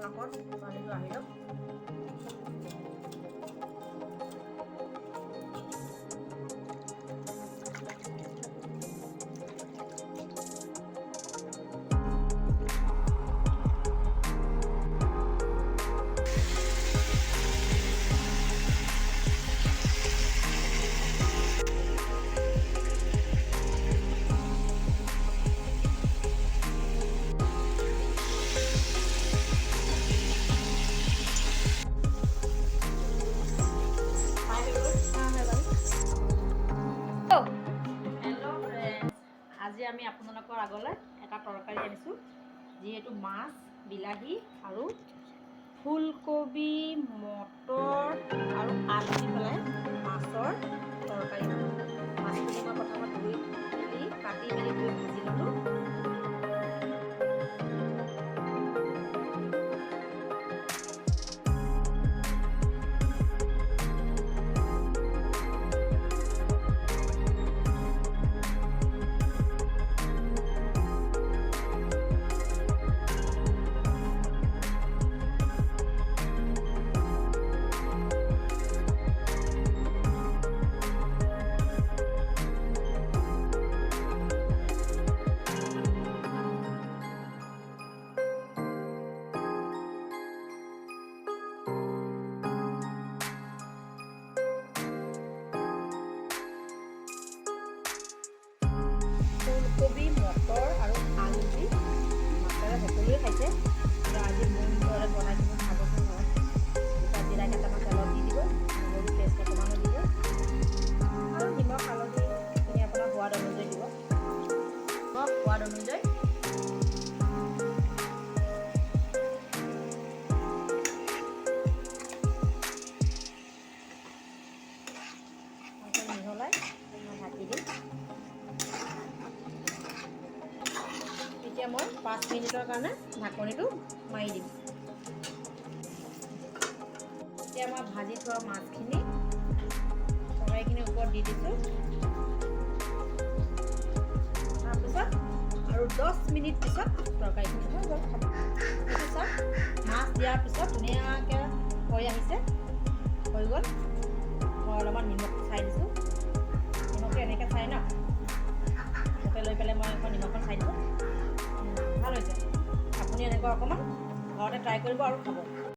আগত পানীটো আহি লওক। আজি আমি আপোনালোকৰ আগলৈ এটা তৰকাৰী আনিছোঁ, যিহেতু মাছ, বিলাহী আৰু ফুলকবি, মটৰ আৰু আলু দি পেলাই মাছৰ তৰকাৰী। মাছখিনি মই প্ৰথমত ধুই মেলি কাটি মেলি ভাজি ল'লোঁ। ফুলকবি, মটৰ আৰু আলু দি মাছেৰে সকলোৱে খাইছে, আৰু আজি মোৰ দৰে বনাই দিব খাবচোন ঘৰত। এতিয়া জিৰা কেইটামান তেলত দি দিব, নহৰু পেষ্ট অকণমানো দিব, আৰু নিমখ হালধি এইখিনি আপোনাৰ সোৱাদ অনুযায়ী দিব। সোৱাদ অনুযায়ী মিহলাই ঢাকি দিম। এতিয়া মই 5 মিনিটৰ কাৰণে ঢাকনিটো মাৰি দিম। এতিয়া মই ভাজি থোৱা মাছখিনি তৰকাৰীখিনিৰ ওপৰত দি দিছোঁ। তাৰপিছত আৰু 10 মিনিট পিছত তৰকাৰীখিনি হৈ গ'ল। সেইটো চাওক, মাছ দিয়াৰ পিছত ধুনীয়াকৈ হৈ আহিছে, হৈ গ'ল। মই অলপমান নিমখটো চাই দিছোঁ, নিমখটো এনেকৈ চাই ন, এনেকৈ লৈ পেলাই মই এখন নিমখখন চাই দিছোঁ। ভাল হৈছে। আপুনি এনেকুৱা অকণমান ঘৰতে ট্ৰাই কৰিব আৰু খাব।